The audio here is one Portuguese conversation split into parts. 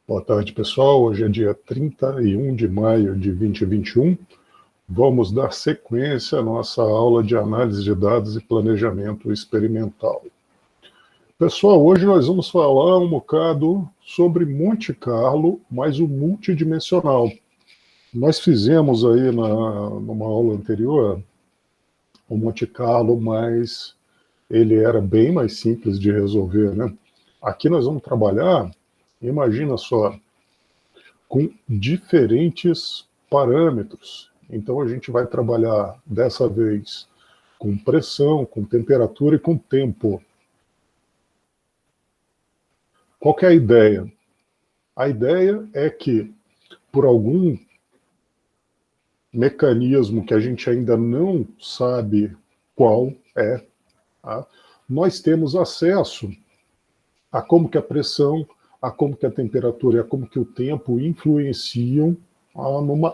Boa tarde, pessoal. Hoje é dia 31 de maio de 2021. Vamos dar sequência à nossa aula de análise de dados e planejamento experimental. Pessoal, hoje nós vamos falar um bocado sobre Monte Carlo, mas o multidimensional. Nós fizemos aí numa aula anterior o Monte Carlo, mas ele era bem mais simples de resolver, né? Aqui nós vamos trabalhar, imagina só, com diferentes parâmetros. Então a gente vai trabalhar dessa vez com pressão, com temperatura e com tempo. Qual que é a ideia? A ideia é que, por algum mecanismo que a gente ainda não sabe qual é, tá? Nós temos acesso a como que a pressão, a como que a temperatura e a como que o tempo influenciam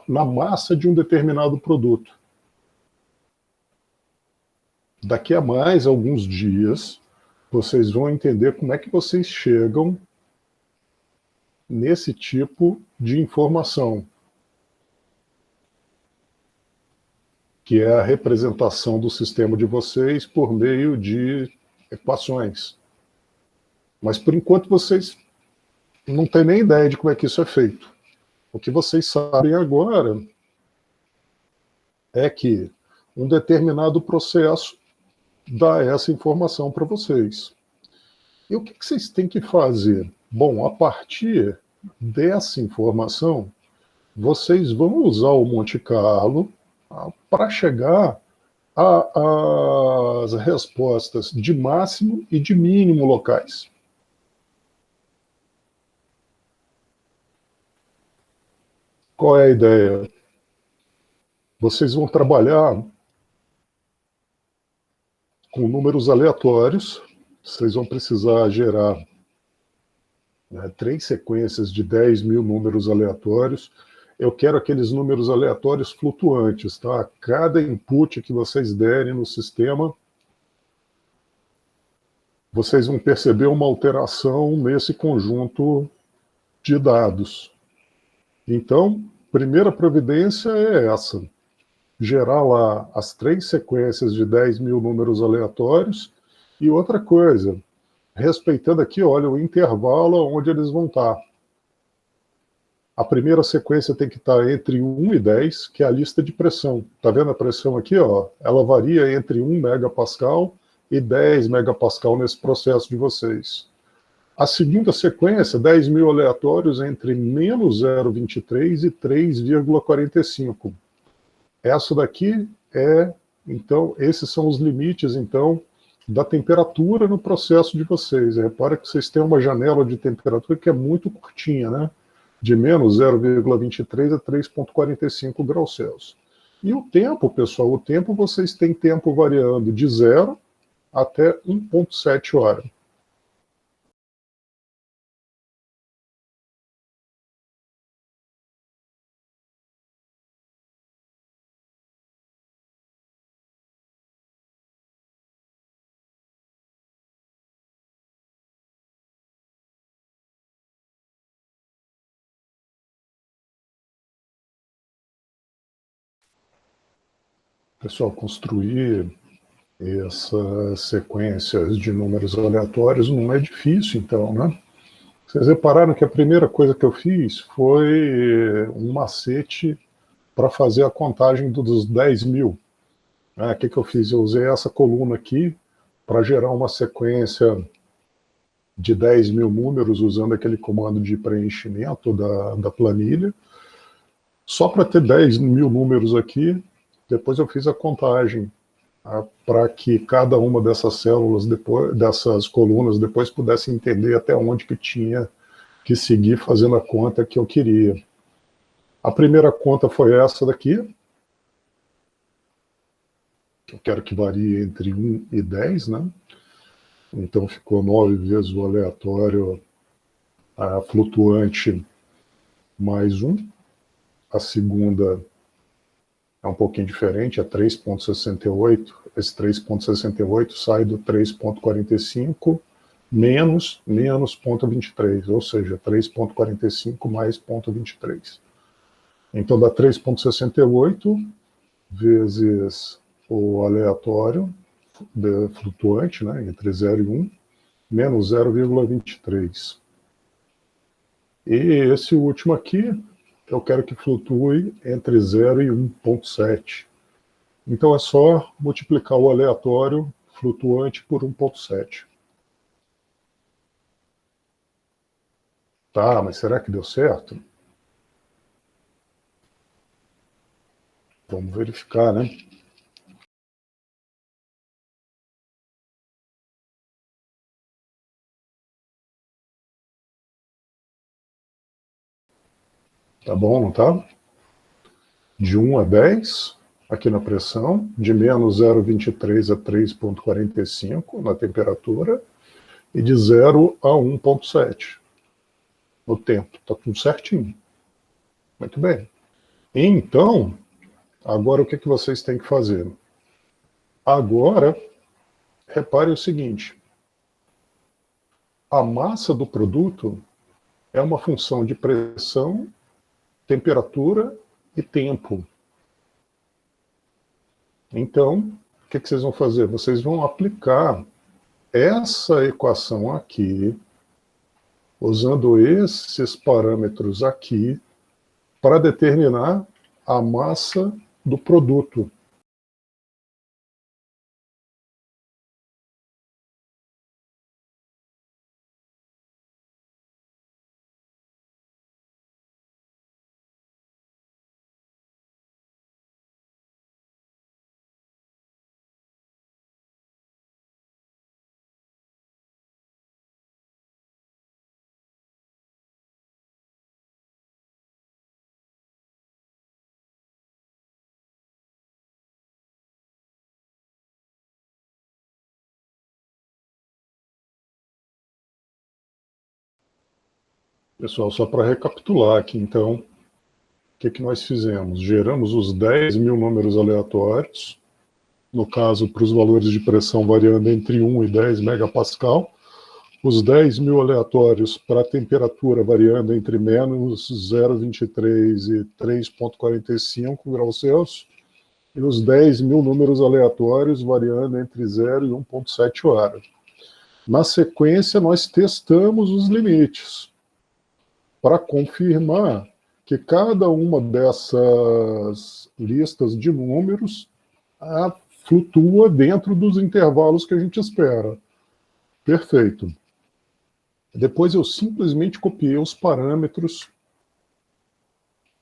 na massa de um determinado produto. Daqui a mais alguns dias, vocês vão entender como é que vocês chegam nesse tipo de informação, que é a representação do sistema de vocês por meio de equações. Mas, por enquanto, vocês não têm nem ideia de como é que isso é feito. O que vocês sabem agora é que um determinado processo dá essa informação para vocês. E o que vocês têm que fazer? Bom, a partir dessa informação, vocês vão usar o Monte Carlo para chegar às respostas de máximo e de mínimo locais. Qual é a ideia? Vocês vão trabalhar com números aleatórios. Vocês vão precisar gerar 3 sequências de 10 mil números aleatórios. Eu quero aqueles números aleatórios flutuantes, tá? Cada input que vocês derem no sistema, vocês vão perceber uma alteração nesse conjunto de dados. Então, primeira providência é essa: gerar lá as 3 sequências de 10 mil números aleatórios. E outra coisa, respeitando aqui, olha, o intervalo onde eles vão estar. A primeira sequência tem que estar entre 1 e 10, que é a lista de pressão. Está vendo a pressão aqui? Ó? Ela varia entre 1 megapascal e 10 megapascal nesse processo de vocês. A segunda sequência, 10 mil aleatórios entre menos 0,23 e 3,45. Essa daqui é, então, esses são os limites, então, da temperatura no processo de vocês. Repara que vocês têm uma janela de temperatura que é muito curtinha, né? De menos 0,23 a 3,45 graus Celsius. E o tempo, pessoal, o tempo, vocês têm tempo variando de 0 até 1,7 horas. Pessoal, construir essas sequências de números aleatórios não é difícil, então, né? Vocês repararam que a primeira coisa que eu fiz foi um macete para fazer a contagem dos 10 mil. O que eu fiz? Eu usei essa coluna aqui para gerar uma sequência de 10 mil números usando aquele comando de preenchimento da planilha. Só para ter 10 mil números aqui, depois eu fiz a contagem para que cada uma dessas células, dessas colunas, depois pudesse entender até onde que tinha que seguir fazendo a conta que eu queria. A primeira conta foi essa daqui. Eu quero que varie entre 1 e 10, né? Então ficou 9 vezes o aleatório flutuante mais 1. A segunda é um pouquinho diferente, é 3,68. Esse 3,68 sai do 3,45 menos 0,23, ou seja, 3,45 mais 0,23. Então dá 3,68 vezes o aleatório flutuante, né, entre 0 e 1, menos 0,23. E esse último aqui, eu quero que flutue entre 0 e 1,7. Então é só multiplicar o aleatório flutuante por 1,7. Tá, mas será que deu certo? Vamos verificar, né? Tá bom, não tá? De 1 a 10, aqui na pressão, de menos 0,23 a 3,45 na temperatura, e de 0 a 1,7 no tempo. Tá tudo certinho. Muito bem. Então, agora o que vocês têm que fazer? Agora, repare o seguinte: a massa do produto é uma função de pressão, temperatura e tempo. Então, o que vocês vão fazer? Vocês vão aplicar essa equação aqui, usando esses parâmetros aqui, para determinar a massa do produto. Pessoal, só para recapitular aqui, então, o que nós fizemos? Geramos os 10.000 números aleatórios, no caso, para os valores de pressão variando entre 1 e 10 megapascal, os 10.000 aleatórios para a temperatura variando entre menos 0,23 e 3,45 graus Celsius, e os 10.000 números aleatórios variando entre 0 e 1,7 horas. Na sequência, nós testamos os limites para confirmar que cada uma dessas listas de números flutua dentro dos intervalos que a gente espera. Perfeito. Depois eu simplesmente copiei os parâmetros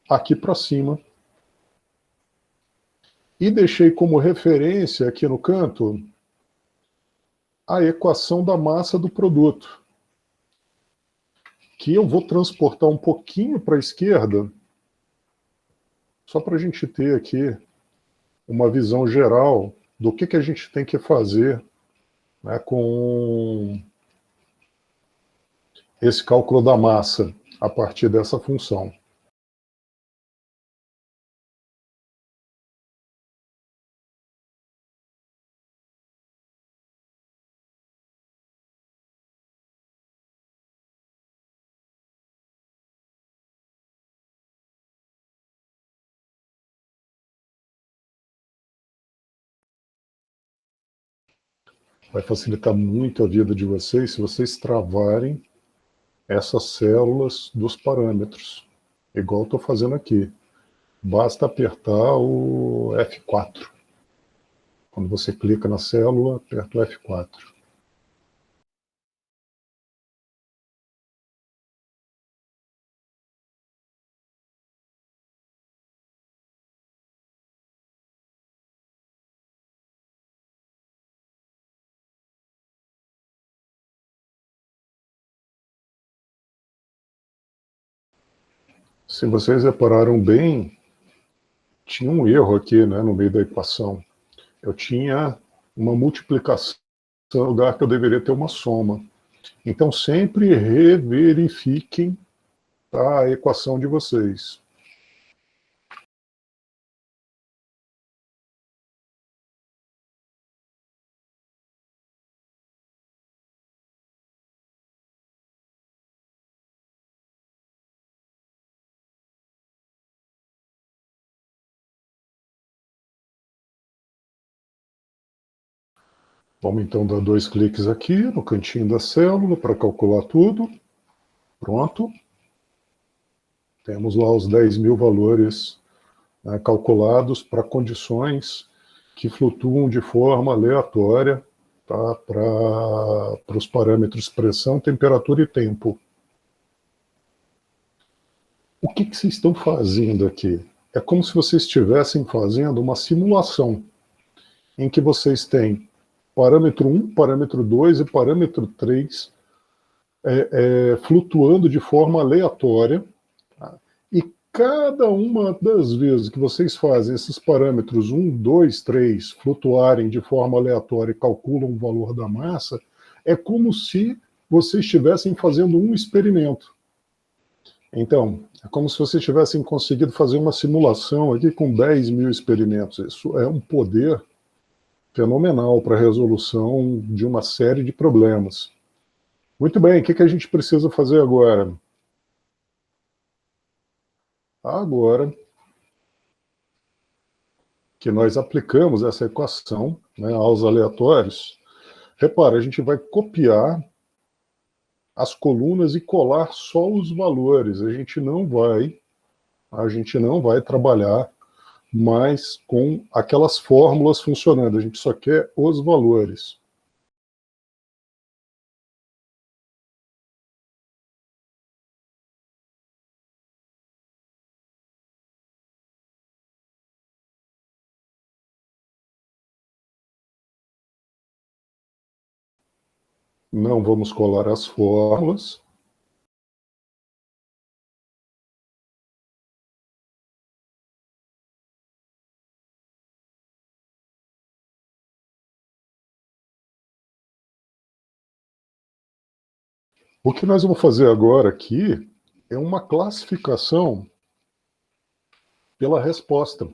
aqui para cima e deixei como referência aqui no canto a equação da massa do produto, que eu vou transportar um pouquinho para a esquerda, só para a gente ter aqui uma visão geral do que a gente tem que fazer, né, com esse cálculo da massa a partir dessa função. Vai facilitar muito a vida de vocês se vocês travarem essas células dos parâmetros, igual estou fazendo aqui. Basta apertar o F4. Quando você clica na célula, aperta o F4. Se vocês repararam bem, tinha um erro aqui, né, no meio da equação. Eu tinha uma multiplicação no lugar que eu deveria ter uma soma. Então sempre reverifiquem a equação de vocês. Vamos então dar 2 cliques aqui no cantinho da célula para calcular tudo. Pronto. Temos lá os 10.000 valores, né, calculados para condições que flutuam de forma aleatória, tá, para os parâmetros pressão, temperatura e tempo. O que vocês estão fazendo aqui? É como se vocês estivessem fazendo uma simulação, em que vocês têm parâmetro 1, parâmetro 2 e parâmetro 3 flutuando de forma aleatória, tá? E cada uma das vezes que vocês fazem esses parâmetros 1, 2, 3 flutuarem de forma aleatória e calculam o valor da massa, é como se vocês estivessem fazendo um experimento. Então, é como se vocês tivessem conseguido fazer uma simulação aqui com 10.000 experimentos. Isso é um poder fenomenal para a resolução de uma série de problemas. Muito bem, o que a gente precisa fazer agora? Agora que nós aplicamos essa equação, né, aos aleatórios, repara, a gente vai copiar as colunas e colar só os valores. A gente não vai trabalhar mais com aquelas fórmulas funcionando, a gente só quer os valores. Não vamos colar as fórmulas. O que nós vamos fazer agora aqui é uma classificação pela resposta.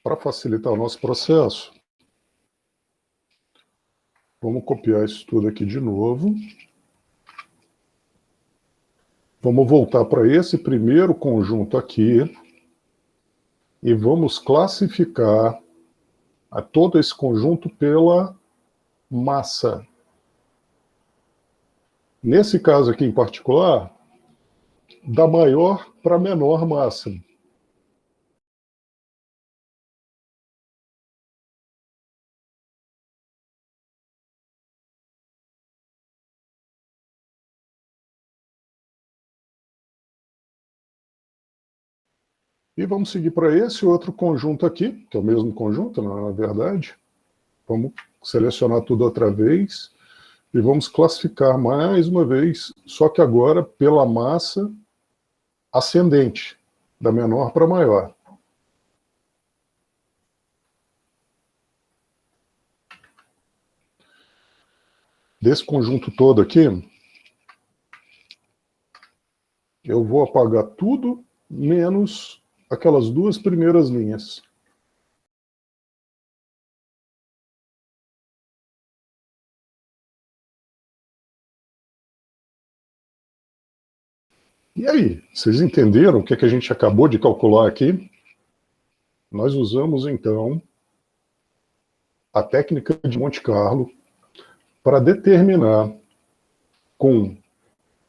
Para facilitar o nosso processo, vamos copiar isso tudo aqui de novo. Vamos voltar para esse primeiro conjunto aqui e vamos classificar a todo esse conjunto pela massa. Nesse caso aqui em particular, da maior para a menor massa. E vamos seguir para esse outro conjunto aqui, que é o mesmo conjunto, na verdade. Vamos selecionar tudo outra vez e vamos classificar mais uma vez, só que agora pela massa ascendente, da menor para maior. Desse conjunto todo aqui, eu vou apagar tudo, menos aquelas duas primeiras linhas. E aí, vocês entenderam o que a gente acabou de calcular aqui? Nós usamos, então, a técnica de Monte Carlo para determinar, com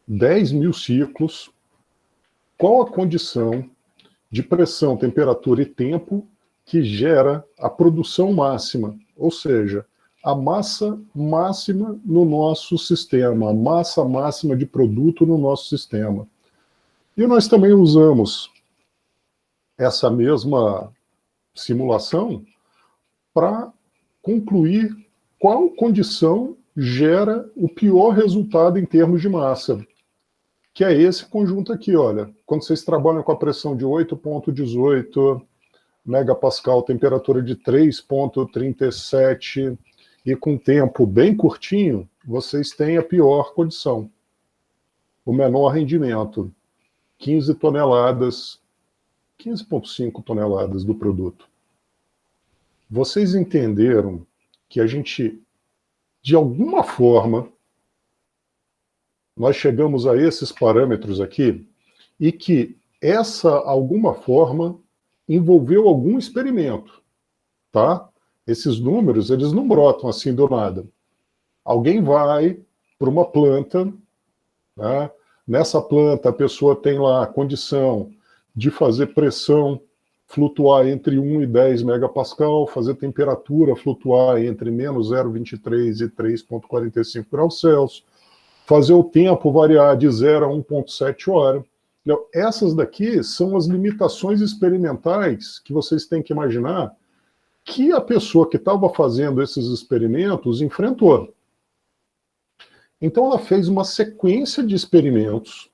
10.000 ciclos, qual a condição de pressão, temperatura e tempo que gera a produção máxima, ou seja, a massa máxima no nosso sistema, a massa máxima de produto no nosso sistema. E nós também usamos essa mesma simulação para concluir qual condição gera o pior resultado em termos de massa, que é esse conjunto aqui, olha. Quando vocês trabalham com a pressão de 8,18 megapascal, temperatura de 3,37 e com tempo bem curtinho, vocês têm a pior condição. O menor rendimento, 15 toneladas, 15,5 toneladas do produto. Vocês entenderam que a gente, de alguma forma, nós chegamos a esses parâmetros aqui e que essa, alguma forma, envolveu algum experimento, tá? Esses números, eles não brotam assim do nada. Alguém vai para uma planta, né? Nessa planta a pessoa tem lá a condição de fazer pressão flutuar entre 1 e 10 megapascal, fazer temperatura flutuar entre menos 0,23 e 3,45 graus Celsius, fazer o tempo variar de 0 a 1,7 hora. Então, essas daqui são as limitações experimentais que vocês têm que imaginar que a pessoa que estava fazendo esses experimentos enfrentou. Então ela fez uma sequência de experimentos.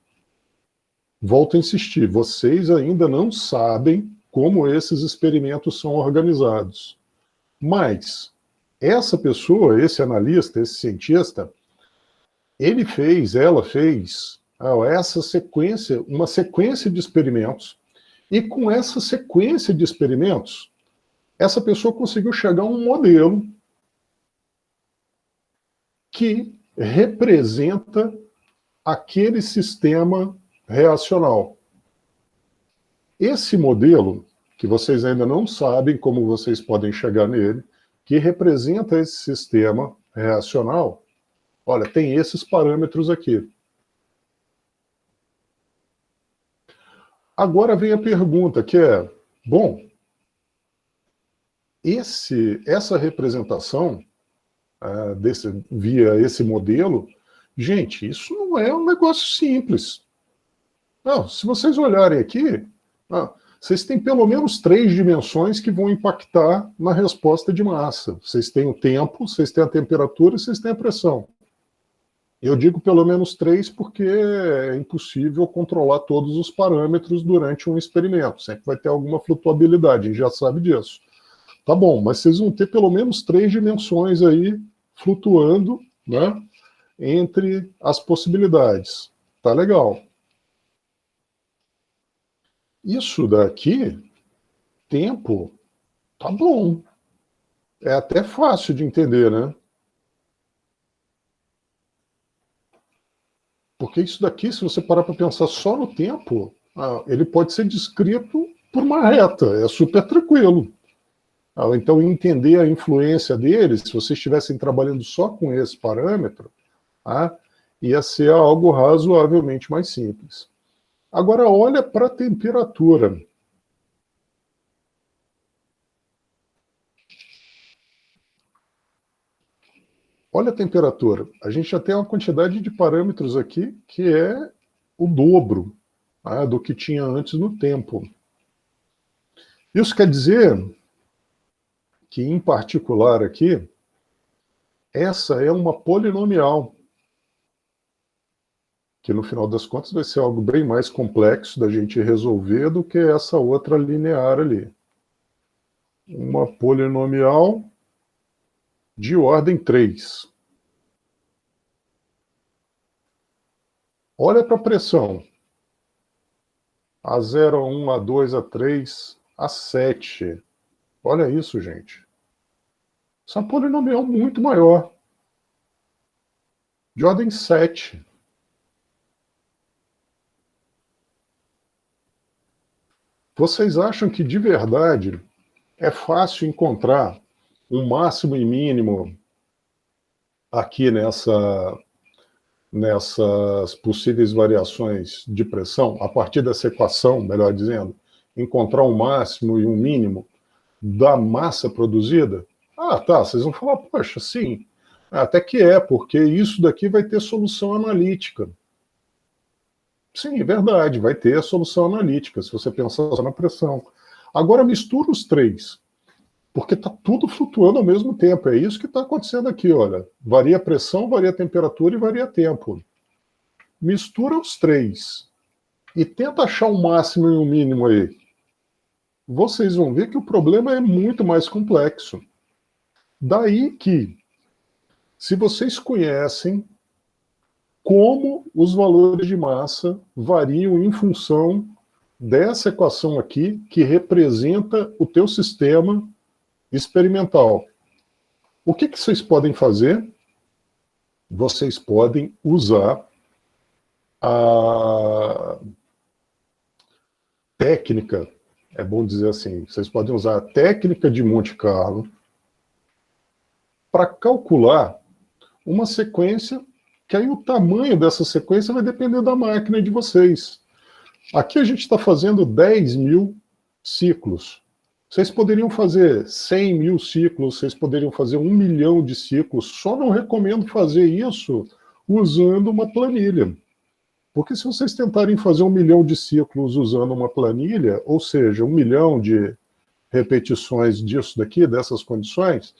Volto a insistir, vocês ainda não sabem como esses experimentos são organizados. Mas essa pessoa, esse analista, esse cientista, ela fez essa sequência, uma sequência de experimentos, e com essa sequência de experimentos, essa pessoa conseguiu chegar a um modelo que representa aquele sistema reacional. Esse modelo, que vocês ainda não sabem como vocês podem chegar nele, que representa esse sistema reacional, olha, tem esses parâmetros aqui. Agora vem a pergunta, que é, bom, essa representação via esse modelo, gente, isso não é um negócio simples. Não, se vocês olharem aqui, vocês têm pelo menos 3 dimensões que vão impactar na resposta de massa. Vocês têm o tempo, vocês têm a temperatura e vocês têm a pressão. Eu digo pelo menos 3 porque é impossível controlar todos os parâmetros durante um experimento. Sempre vai ter alguma flutuabilidade, a gente já sabe disso. Tá bom, mas vocês vão ter pelo menos 3 dimensões aí flutuando, né, entre as possibilidades. Tá legal. Isso daqui, tempo, tá bom. É até fácil de entender, né? Porque isso daqui, se você parar para pensar só no tempo, ele pode ser descrito por uma reta, é super tranquilo. Então, entender a influência deles, se vocês estivessem trabalhando só com esse parâmetro, ia ser algo razoavelmente mais simples. Agora, olha para a temperatura. Olha a temperatura. A gente já tem uma quantidade de parâmetros aqui que é o dobro do que tinha antes no tempo. Isso quer dizer que, em particular aqui, essa é uma polinomial, que no final das contas vai ser algo bem mais complexo da gente resolver do que essa outra linear ali. Uma polinomial de ordem 3. Olha para a pressão. A0, A1, A2, A3, A7. Olha isso, gente. Isso é uma polinomial muito maior. De ordem 7. Vocês acham que, de verdade, é fácil encontrar um máximo e mínimo aqui nessas possíveis variações de pressão, a partir dessa equação, melhor dizendo, encontrar um máximo e um mínimo da massa produzida? Tá, vocês vão falar, poxa, sim, até que porque isso daqui vai ter solução analítica. Sim, é verdade, vai ter a solução analítica, se você pensar só na pressão. Agora mistura os três, porque está tudo flutuando ao mesmo tempo. É isso que está acontecendo aqui, olha. Varia a pressão, varia a temperatura e varia tempo. Mistura os três e tenta achar um máximo e um mínimo aí. Vocês vão ver que o problema é muito mais complexo. Daí que, se vocês conhecem como os valores de massa variam em função dessa equação aqui, que representa o teu sistema experimental. O que vocês podem fazer? Vocês podem usar a técnica é bom dizer assim, vocês podem usar a técnica de Monte Carlo para calcular uma sequência, que aí o tamanho dessa sequência vai depender da máquina de vocês. Aqui a gente está fazendo 10 mil ciclos. Vocês poderiam fazer 100 mil ciclos, vocês poderiam fazer 1 milhão de ciclos, só não recomendo fazer isso usando uma planilha. Porque se vocês tentarem fazer 1 milhão de ciclos usando uma planilha, ou seja, 1 milhão de repetições disso daqui, dessas condições,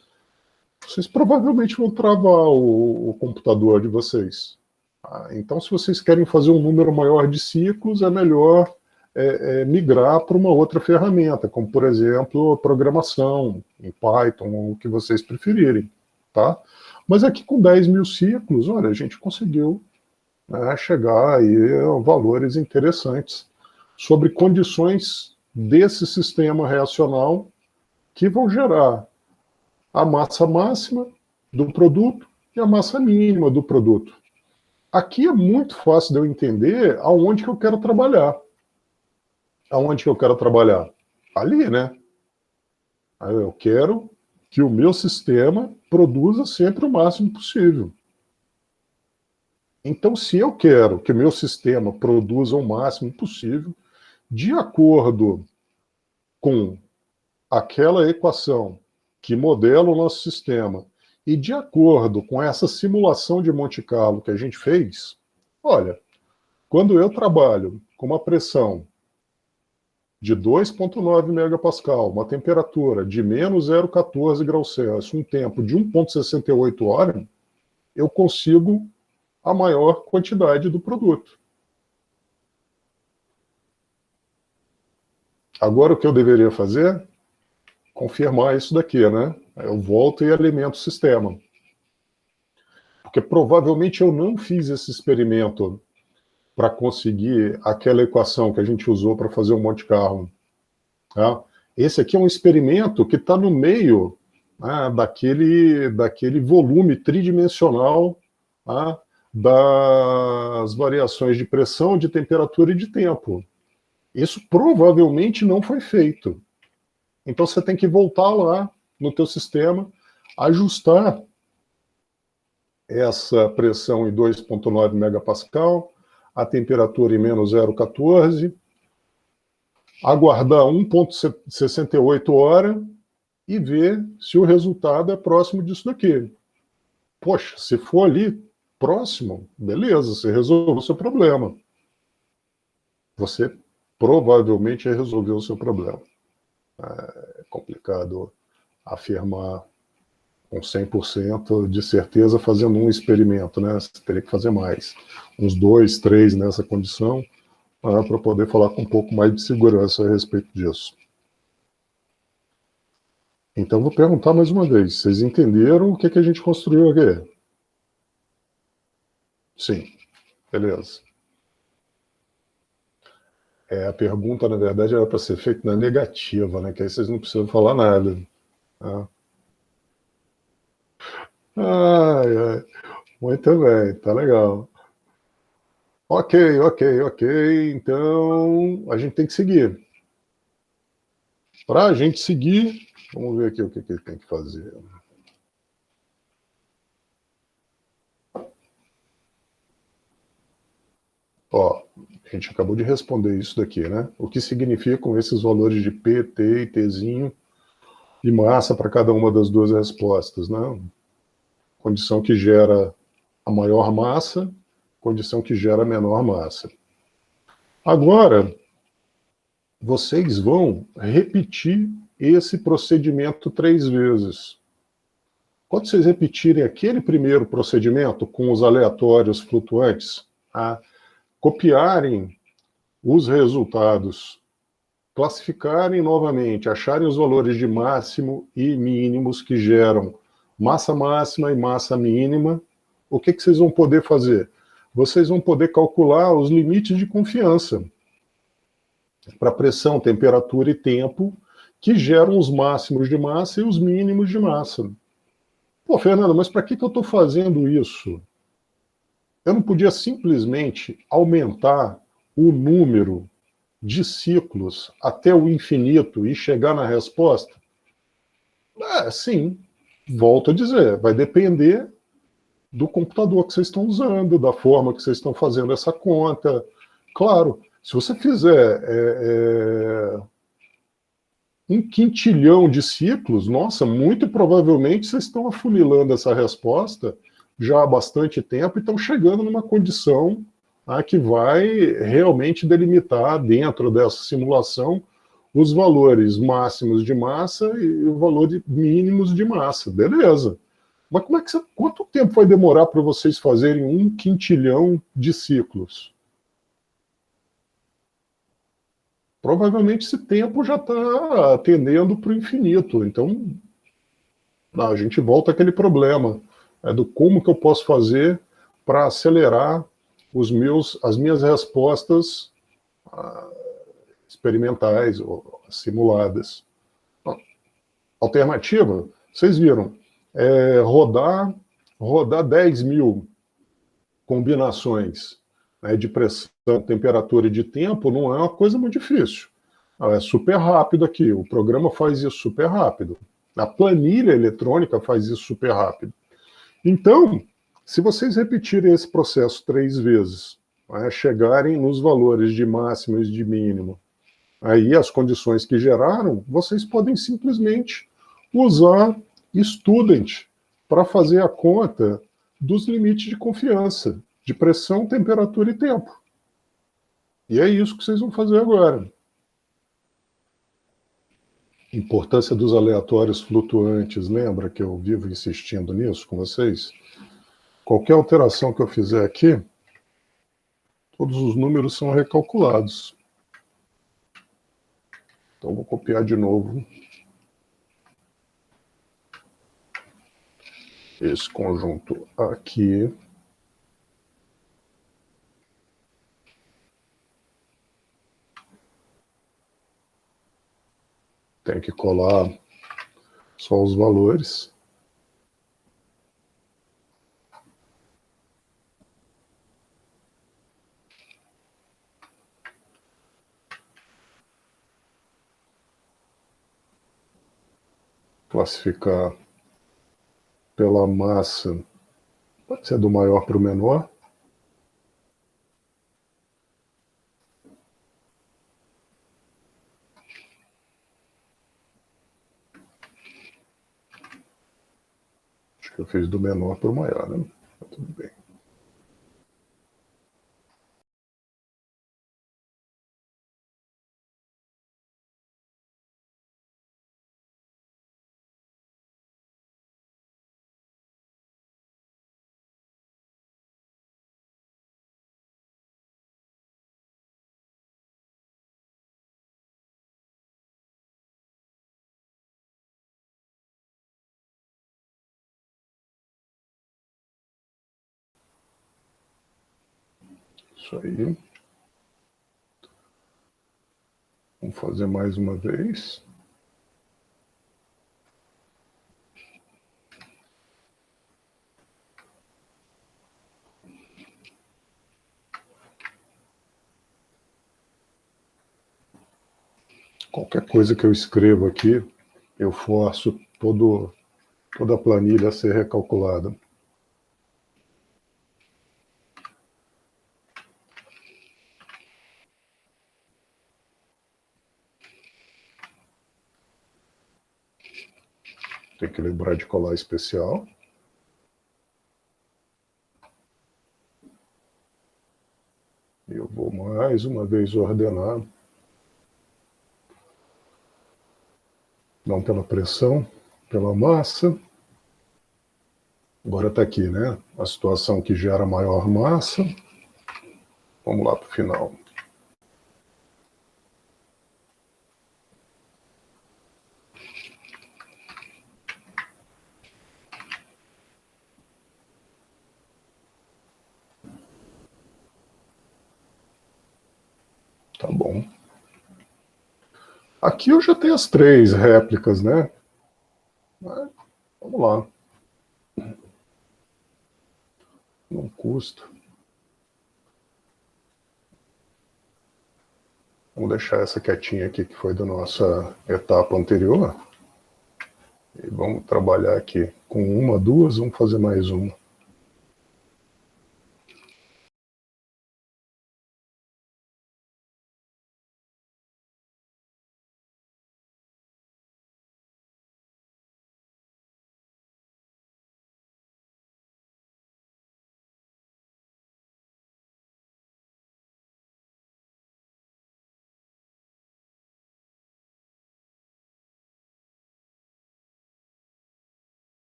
vocês provavelmente vão travar o computador de vocês. Então, se vocês querem fazer um número maior de ciclos, é melhor migrar para uma outra ferramenta, como, por exemplo, a programação, em Python, ou o que vocês preferirem. Tá? Mas aqui com 10 mil ciclos, olha, a gente conseguiu, né, chegar aí a valores interessantes sobre condições desse sistema reacional que vão gerar a massa máxima do produto e a massa mínima do produto. Aqui é muito fácil de eu entender aonde que eu quero trabalhar. Aonde que eu quero trabalhar? Ali, né? Eu quero que o meu sistema produza sempre o máximo possível. Então, se eu quero que o meu sistema produza o máximo possível, de acordo com aquela equação que modela o nosso sistema, e de acordo com essa simulação de Monte Carlo que a gente fez, olha, quando eu trabalho com uma pressão de 2,9 megapascal, uma temperatura de menos 0,14 graus Celsius, um tempo de 1,68 horas, eu consigo a maior quantidade do produto. Agora, o que eu deveria fazer? Confirmar isso daqui, né? Eu volto e alimento o sistema. Porque provavelmente eu não fiz esse experimento para conseguir aquela equação que a gente usou para fazer o Monte Carlo. Tá? Esse aqui é um experimento que está no meio, né, daquele volume tridimensional, tá, das variações de pressão, de temperatura e de tempo. Isso provavelmente não foi feito. Então você tem que voltar lá no teu sistema, ajustar essa pressão em 2,9 megapascal, a temperatura em menos 0,14, aguardar 1,68 horas e ver se o resultado é próximo disso daqui. Poxa, se for ali próximo, beleza, você resolveu o seu problema. Você provavelmente resolveu o seu problema. É complicado afirmar com 100% de certeza fazendo um experimento, né? Você teria que fazer mais. Uns 2, 3 nessa condição, para poder falar com um pouco mais de segurança a respeito disso. Então, vou perguntar mais uma vez. Vocês entenderam o que a gente construiu aqui? Sim. Beleza. A pergunta, na verdade, era para ser feita na negativa, né? Que aí vocês não precisam falar nada. Tá? Ai, ai. Muito bem, tá legal. Ok. Então, a gente tem que seguir. Para a gente seguir, vamos ver aqui o que ele tem que fazer. Ó, a gente acabou de responder isso daqui, né? O que significam esses valores de P, T e Tzinho e massa para cada uma das duas respostas, né? Condição que gera a maior massa, condição que gera a menor massa. Agora, vocês vão repetir esse procedimento 3 vezes. Quando vocês repetirem aquele primeiro procedimento com os aleatórios flutuantes, copiarem os resultados, classificarem novamente, acharem os valores de máximo e mínimos que geram massa máxima e massa mínima, o que vocês vão poder fazer? Vocês vão poder calcular os limites de confiança para pressão, temperatura e tempo, que geram os máximos de massa e os mínimos de massa. Pô, Fernando, mas para que eu estou fazendo isso? Eu não podia simplesmente aumentar o número de ciclos até o infinito e chegar na resposta? Sim, volto a dizer, vai depender do computador que vocês estão usando, da forma que vocês estão fazendo essa conta. Claro, se você fizer 1 quintilhão de ciclos, nossa, muito provavelmente vocês estão afunilando essa resposta já há bastante tempo e estão chegando numa condição que vai realmente delimitar dentro dessa simulação os valores máximos de massa e o valor mínimos de massa. Beleza. Mas quanto tempo vai demorar para vocês fazerem 1 quintilhão de ciclos? Provavelmente esse tempo já está tendendo para o infinito. Então, a gente volta àquele problema do como que eu posso fazer para acelerar as minhas respostas experimentais ou simuladas. Alternativa, vocês viram, rodar 10.000 combinações de pressão, temperatura e de tempo não é uma coisa muito difícil. É super rápido aqui, o programa faz isso super rápido. A planilha eletrônica faz isso super rápido. Então, se vocês repetirem esse processo 3 vezes, chegarem nos valores de máximo e de mínimo, aí as condições que geraram, vocês podem simplesmente usar Student para fazer a conta dos limites de confiança, de pressão, temperatura e tempo. E é isso que vocês vão fazer agora. Importância dos aleatórios flutuantes, lembra que eu vivo insistindo nisso com vocês? Qualquer alteração que eu fizer aqui, todos os números são recalculados. Então vou copiar de novo esse conjunto aqui. Tem que colar só os valores. Classificar pela massa, pode ser do maior para o menor. Acho que eu fiz do menor para o maior, né? Tá tudo bem. Isso aí. Vamos fazer mais uma vez. Qualquer coisa que eu escrevo aqui, eu forço toda a planilha a ser recalculada. Tem que lembrar de colar especial. Eu vou mais uma vez ordenar. Não pela pressão, pela massa. Agora está aqui, né? A situação que gera maior massa. Vamos lá para o final. Tá bom. Aqui eu já tenho as 3 réplicas, né? Mas, vamos lá. Não custa. Vamos deixar essa quietinha aqui, que foi da nossa etapa anterior. E vamos trabalhar aqui com uma, duas, vamos fazer mais uma.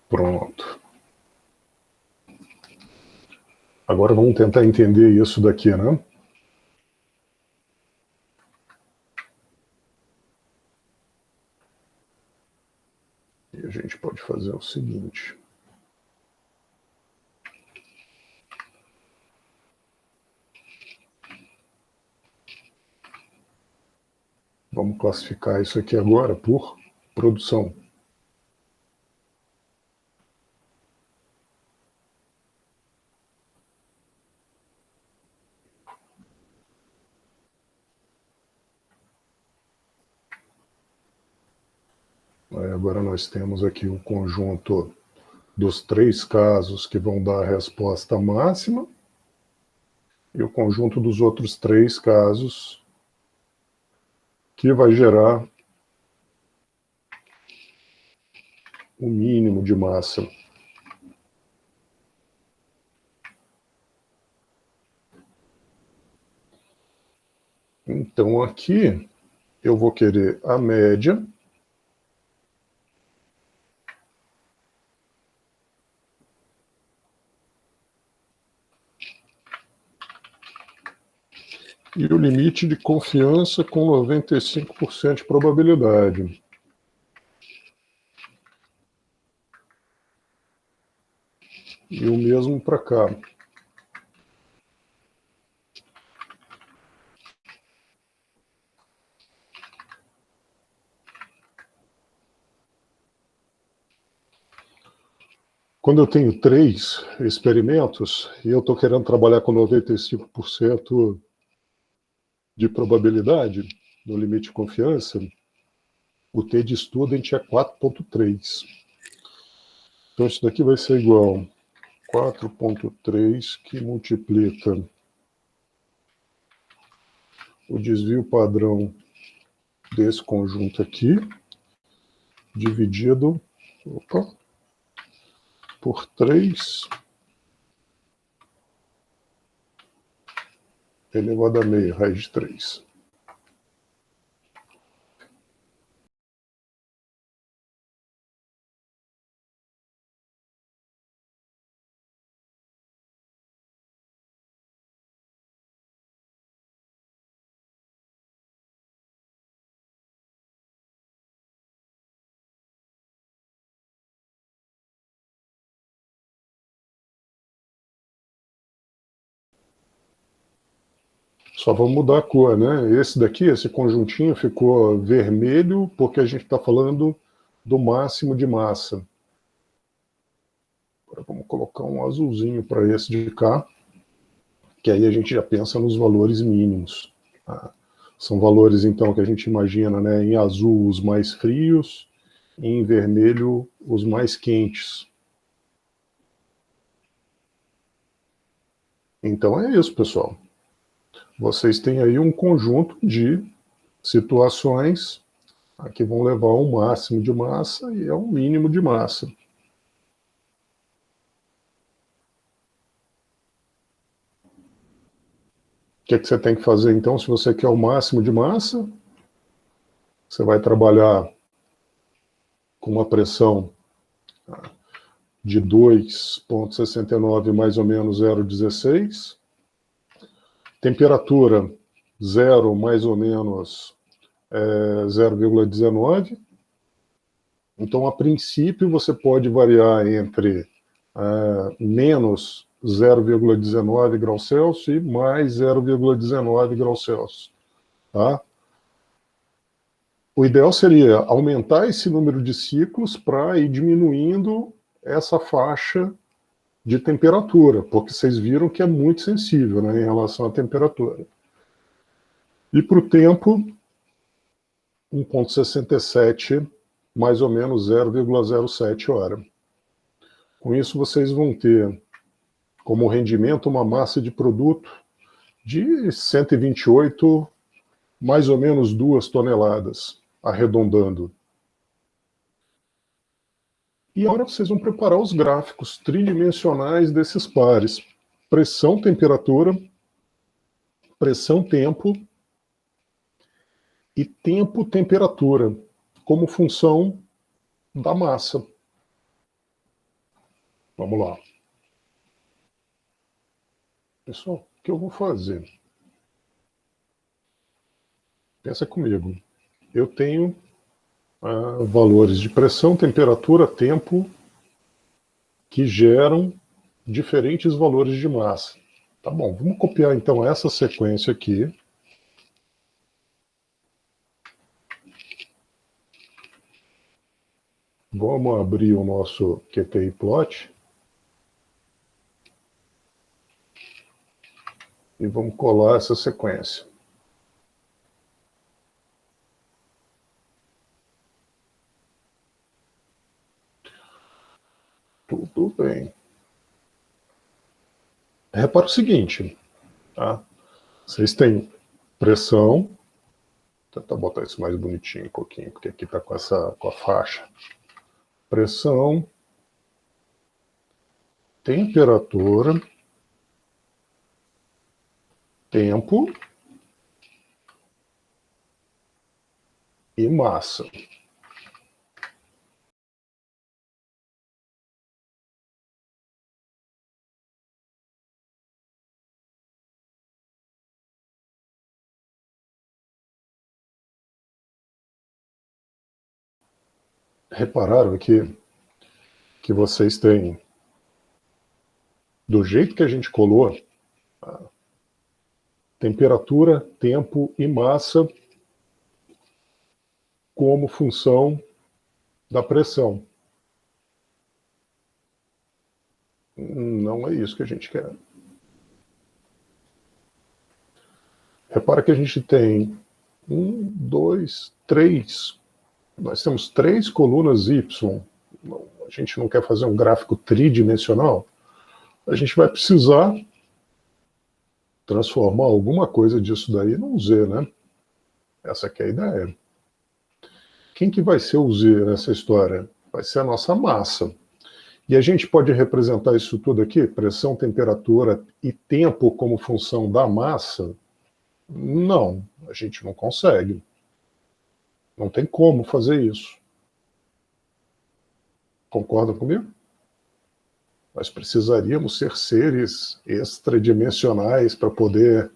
Pronto. Agora vamos tentar entender isso daqui, né? E a gente pode fazer o seguinte. Vamos classificar isso aqui agora por produção. Agora nós temos aqui o conjunto dos 3 casos que vão dar a resposta máxima e o conjunto dos outros 3 casos que vai gerar o mínimo de massa. Então aqui eu vou querer a média e o limite de confiança com 95% de probabilidade. E o mesmo para cá. Quando eu tenho 3 experimentos e eu estou querendo trabalhar com 95% de probabilidade no limite de confiança, o T de student é 4.3. Então isso daqui vai ser igual a 4.3 que multiplica o desvio padrão desse conjunto aqui, dividido por 3 elevado a meio, raiz de 3. Só vamos mudar a cor, né? Esse daqui, esse conjuntinho ficou vermelho porque a gente está falando do máximo de massa. Agora vamos colocar um azulzinho para esse de cá, que aí a gente já pensa nos valores mínimos. Tá? São valores, então, que a gente imagina, né, em azul os mais frios, e em vermelho os mais quentes. Então é isso, pessoal. Vocês têm aí um conjunto de situações que vão levar a um máximo de massa e a um mínimo de massa. O que é que você tem que fazer, então, se você quer o máximo de massa? Você vai trabalhar com uma pressão de 2,69 mais ou menos 0,16. Temperatura, 0 mais ou menos 0,19. Então, a princípio, você pode variar entre menos 0,19 graus Celsius e mais 0,19 graus Celsius. Tá? O ideal seria aumentar esse número de ciclos para ir diminuindo essa faixa de temperatura, porque vocês viram que é muito sensível, né, em relação à temperatura. E para o tempo, 1,67, mais ou menos 0,07 hora. Com isso, vocês vão ter como rendimento uma massa de produto de 128, mais ou menos 2 toneladas, arredondando. E agora vocês vão preparar os gráficos tridimensionais desses pares. Pressão, temperatura, pressão, tempo e tempo, temperatura, como função da massa. Vamos lá. Pessoal, o que eu vou fazer? Pensa comigo. Eu tenho valores de pressão, temperatura, tempo, que geram diferentes valores de massa. Tá bom, vamos copiar então essa sequência aqui. Vamos abrir o nosso QTI plot. E vamos colar essa sequência. Tudo bem. Repara o seguinte, tá? Vocês têm pressão. Vou tentar botar isso mais bonitinho um pouquinho, porque aqui está com a faixa. Pressão, temperatura, tempo e massa. Repararam aqui que vocês têm, do jeito que a gente colou, temperatura, tempo e massa como função da pressão. Não é isso que a gente quer. Repara que a gente tem 1, 2, 3. Nós temos 3 colunas Y. A gente não quer fazer um gráfico tridimensional. A gente vai precisar transformar alguma coisa disso daí num Z, né? Essa aqui é a ideia. Quem que vai ser o Z nessa história? Vai ser a nossa massa. E a gente pode representar isso tudo aqui, pressão, temperatura e tempo como função da massa? Não, a gente não consegue. Não tem como fazer isso. Concordam comigo? Nós precisaríamos ser seres extradimensionais para poder,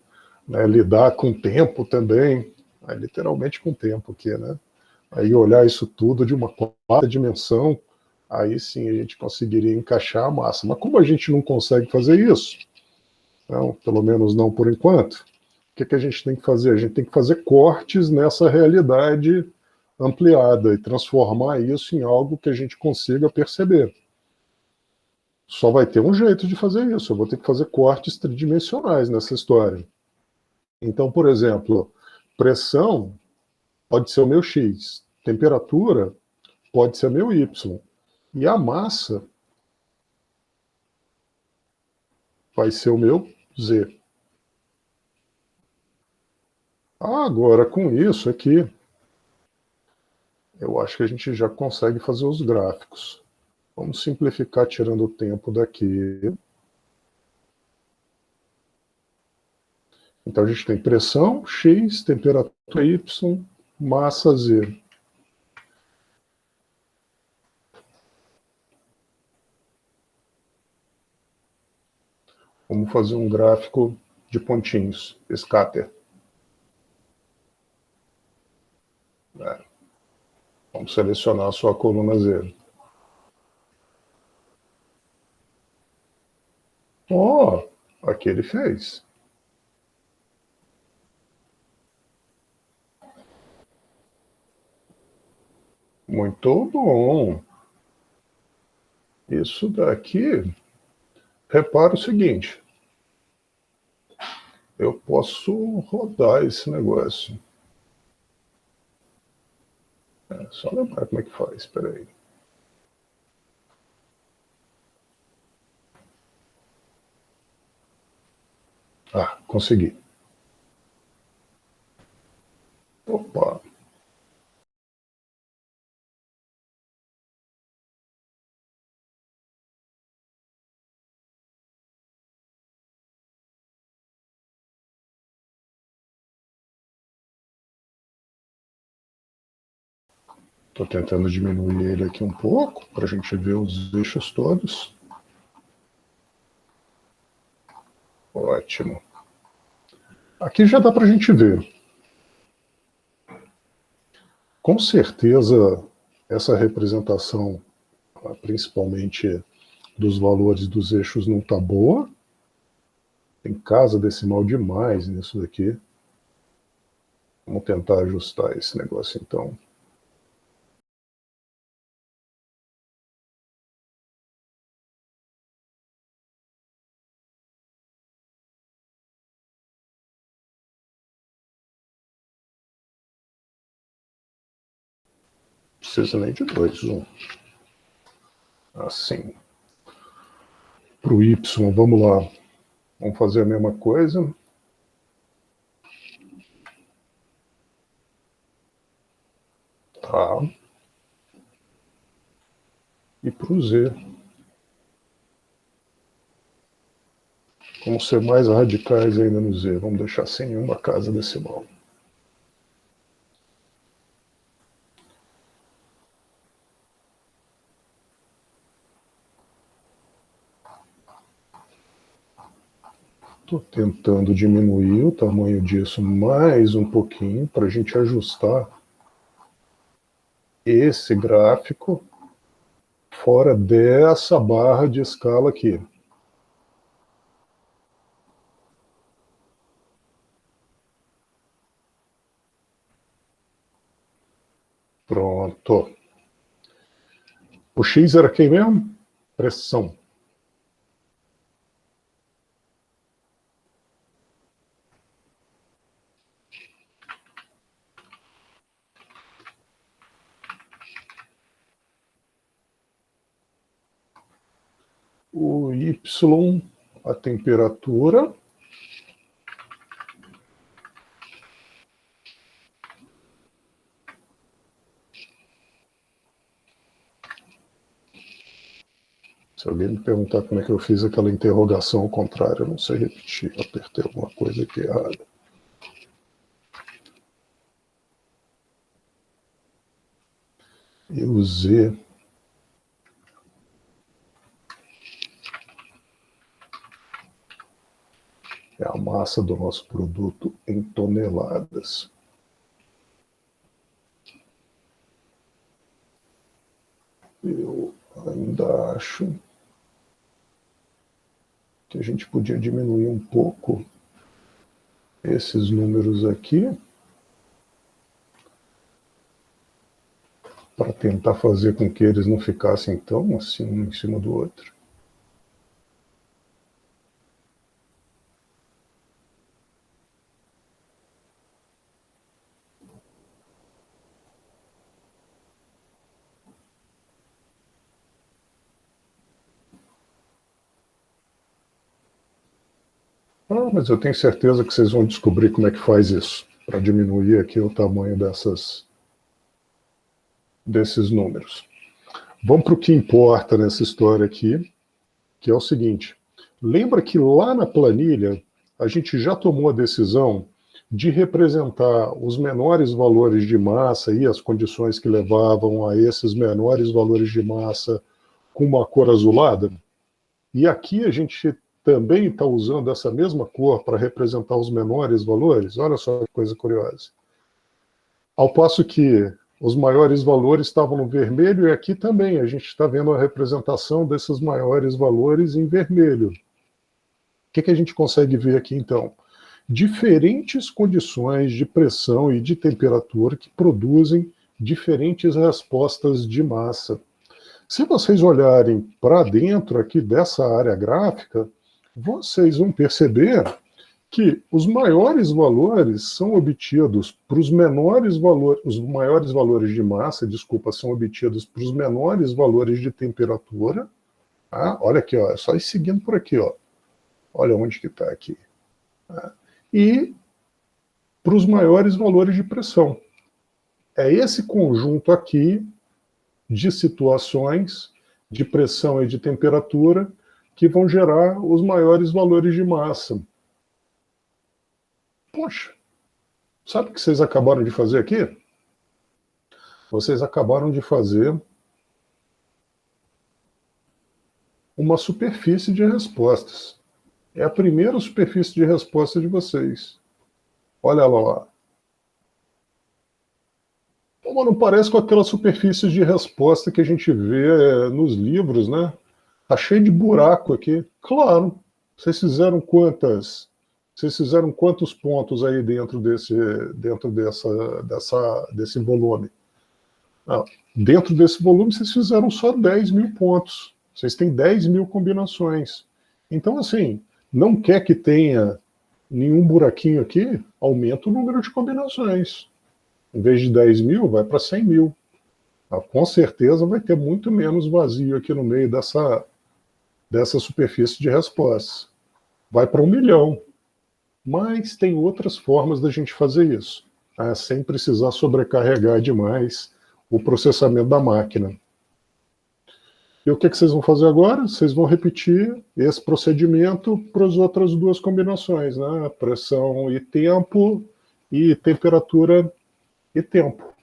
né, lidar com o tempo também, literalmente com o tempo aqui, né? Aí olhar isso tudo de uma quarta dimensão, aí sim a gente conseguiria encaixar a massa. Mas como a gente não consegue fazer isso, não, pelo menos não por enquanto, o que a gente tem que fazer? A gente tem que fazer cortes nessa realidade ampliada e transformar isso em algo que a gente consiga perceber. Só vai ter um jeito de fazer isso, eu vou ter que fazer cortes tridimensionais nessa história. Então, por exemplo, pressão pode ser o meu X, temperatura pode ser o meu Y, e a massa vai ser o meu Z. Agora, com isso aqui, eu acho que a gente já consegue fazer os gráficos. Vamos simplificar tirando o tempo daqui. Então a gente tem pressão X, temperatura Y, massa Z. Vamos fazer um gráfico de pontinhos, scatter. Vamos selecionar só a coluna Z. Ó, aqui ele fez. Muito bom. Isso daqui, repara o seguinte, eu posso rodar esse negócio. Só lembrar como é que faz, espera aí. Ah, consegui. Opa. Estou tentando diminuir ele aqui um pouco, para a gente ver os eixos todos. Ótimo. Aqui já dá para a gente ver. Com certeza, essa representação, principalmente dos valores dos eixos, não está boa. Tem casa decimal demais nisso daqui. Vamos tentar ajustar esse negócio, então. Não precisa nem de dois, um. Assim. Para o Y, vamos lá. Vamos fazer a mesma coisa. Tá. E para o Z. Vamos ser mais radicais ainda no Z. Vamos deixar sem nenhuma casa decimal. Estou tentando diminuir o tamanho disso mais um pouquinho para a gente ajustar esse gráfico fora dessa barra de escala aqui. Pronto. O X era quem mesmo? Pressão. O Y, a temperatura. Se alguém me perguntar como é que eu fiz aquela interrogação ao contrário, eu não sei repetir, eu apertei alguma coisa aqui errada. E o Z é a massa do nosso produto em toneladas. Eu ainda acho que a gente podia diminuir um pouco esses números aqui para tentar fazer com que eles não ficassem tão assim um em cima do outro. Ah, mas eu tenho certeza que vocês vão descobrir como é que faz isso, para diminuir aqui o tamanho desses números. Vamos para o que importa nessa história aqui, que é o seguinte. Lembra que lá na planilha a gente já tomou a decisão de representar os menores valores de massa e as condições que levavam a esses menores valores de massa com uma cor azulada? E aqui a gente também está usando essa mesma cor para representar os menores valores. Olha só que coisa curiosa. Ao passo que os maiores valores estavam no vermelho, e aqui também a gente está vendo a representação desses maiores valores em vermelho. O que a gente consegue ver aqui, então? Diferentes condições de pressão e de temperatura que produzem diferentes respostas de massa. Se vocês olharem para dentro aqui dessa área gráfica, vocês vão perceber que os maiores valores são obtidos para os menores valores, os maiores valores de massa, desculpa, são obtidos para os menores valores de temperatura. Tá? Olha aqui, ó, é só ir seguindo por aqui, ó. Olha onde que está aqui. Tá? E para os maiores valores de pressão. É esse conjunto aqui de situações de pressão e de temperatura que vão gerar os maiores valores de massa. Poxa, sabe o que vocês acabaram de fazer aqui? Vocês acabaram de fazer uma superfície de respostas. É a primeira superfície de resposta de vocês. Olha lá. Como não parece com aquelas superfícies de resposta que a gente vê nos livros, né? Tá cheio de buraco aqui. Claro. Vocês fizeram quantas? Vocês fizeram quantos pontos aí dentro desse volume? Ah, dentro desse volume vocês fizeram só 10.000 pontos. Vocês têm 10.000 combinações. Então, assim, não quer que tenha nenhum buraquinho aqui, aumenta o número de combinações. Em vez de 10.000, vai para 100.000. Ah, com certeza vai ter muito menos vazio aqui no meio dessa superfície de respostas. Vai para 1 milhão. Mas tem outras formas da gente fazer isso, sem precisar sobrecarregar demais o processamento da máquina. E o que vocês vão fazer agora? Vocês vão repetir esse procedimento para as outras duas combinações, né? Pressão e tempo, e temperatura e tempo.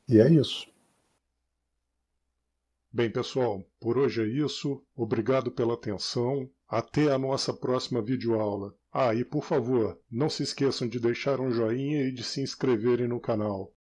E é isso. Bem, pessoal, por hoje é isso. Obrigado pela atenção. Até a nossa próxima videoaula. E por favor, não se esqueçam de deixar um joinha e de se inscreverem no canal.